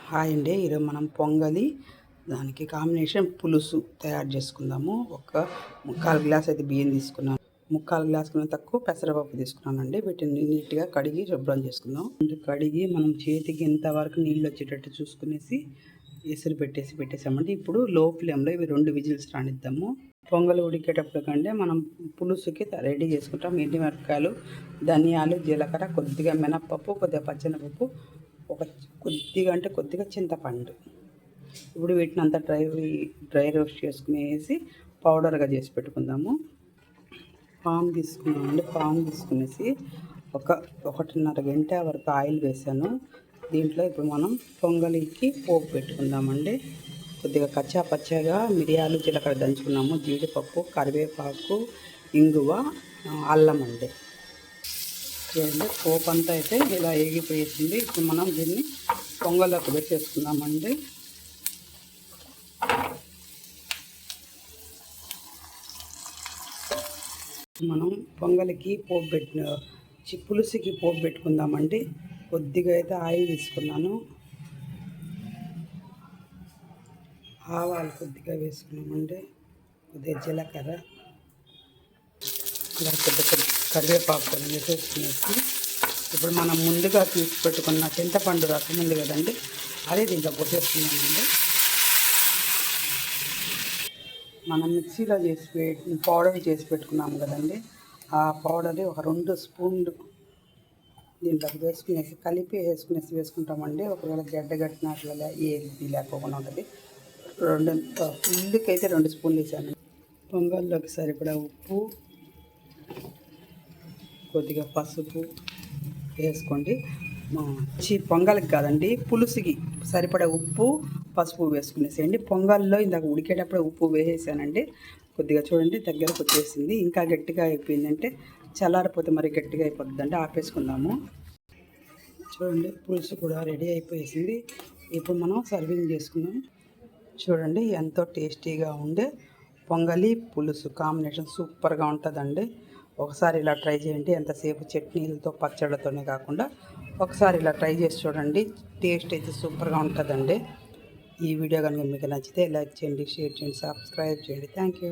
Hi అండి. ఈరోజు మనం పొంగలి దానికి కాంబినేషన్ పులుసు తయారు చేసుకుందాము. ఒక ముక్కాలు గ్లాస్ అయితే బియ్యం తీసుకున్నాను. ముక్కాలు గ్లాస్ కన్నా తక్కువ పెసరపప్పు తీసుకున్నానండి. వీటిని నీట్గా కడిగి శుభ్రం చేసుకుందాం. కడిగి మనం చేతికి ఎంతవరకు నీళ్ళు వచ్చేటట్టు చూసుకునేసి ఎసురు పెట్టేసామండి. ఇప్పుడు లో ఫ్లేమ్లో ఇవి 2 విజిల్స్ రానిద్దాము. పొంగల్ ఉడికేటప్పుడు కంటే మనం పులుసుకి రెడీ చేసుకుంటాం. ఎండుమిరపకాయలు, ధనియాలు, జీలకర్ర, కొద్దిగా మినప్పప్పు, కొద్దిగా పచ్చెనపప్పు, కొద్దిగా చింతపండు. ఇప్పుడు వీటిని అంతా డ్రై రోస్ట్ చేసుకునేసి పౌడర్గా చేసి పెట్టుకుందాము. పాము తీసుకున్నామండి. పాము తీసుకునేసి 1.5 గంట వరకు ఆయిల్ వేసాను. దీంట్లో ఇప్పుడు మనం పొంగలికి పోపు పెట్టుకుందామండి. కొద్దిగా కచ్చా పచ్చగా మిరియాలు, జీలకర్ర దంచుకున్నాము. జీడిపప్పు, కరివేపాకు, ఇంగువ, అల్లం అండి. చూడండి, పోపు అంతా అయితే ఇలా ఏగిపోయేసింది. ఇప్పుడు మనం దీన్ని పొంగల్లోకి పెట్టేసుకుందామండి. మనం పొంగలికి పులుసుకి పోపు పెట్టుకుందామండి. కొద్దిగా అయితే ఆయిల్ తీసుకున్నాను. ఆవాలు కొద్దిగా వేసుకున్నామండి. కొద్దిగా జీలకర్ర, ఇలా కొద్దిగా కరివేపాకు వేసేసుకునేసి ఇప్పుడు మనం ముందుగా తీసి పెట్టుకున్న చింతపండు రసం ఉంది కదండి, అదే దీంట్లో పోసేస్తున్నామండి. మనం మిక్సీలో పౌడర్ చేసి పెట్టుకున్నాము కదండి, ఆ పౌడర్ ఒక 2 స్పూన్లు దీంట్లోకి వేసుకునేసి వేసుకుంటామండి. ఒకవేళ గడ్డ కట్టినట్ల ఏది లేకపోకుండా ఉంటుంది. ఫుల్లుకైతే 2 స్పూన్లు వేసాను. పొంగల్లోకి సరిపడా ఉప్పు, కొద్దిగా పసుపు వేసుకోండి. పొంగల్కి కాదండి, పులుసుకి సరిపడా ఉప్పు, పసుపు వేసుకునేసేయండి. పొంగల్లో ఇందాక ఉడికేటప్పుడు ఉప్పు వేసేసానండి. కొద్దిగా చూడండి దగ్గరకు వచ్చేసింది. ఇంకా గట్టిగా అయిపోయిందంటే చల్లారిపోతే మరి గట్టిగా అయిపోతుందండి, ఆపేసుకుందాము. చూడండి, పులుసు కూడా రెడీ అయిపోయేసింది. ఇప్పుడు మనం సర్వింగ్ చేసుకుందాం. చూడండి, ఎంతో టేస్టీగా ఉండే పొంగలి పులుసు కాంబినేషన్ సూపర్గా ఉంటుందండి. ఒకసారి ఇలా ట్రై చేయండి. ఎంతసేపు చట్నీలతో పచ్చళ్ళతోనే కాకుండా ఒకసారి ఇలా ట్రై చేసి చూడండి. టేస్ట్ అయితే సూపర్గా ఉంటుందండి. ఈ వీడియో కనుక మీకు నచ్చితే లైక్ చేయండి, షేర్ చేయండి, సబ్స్క్రైబ్ చేయండి. Thank you.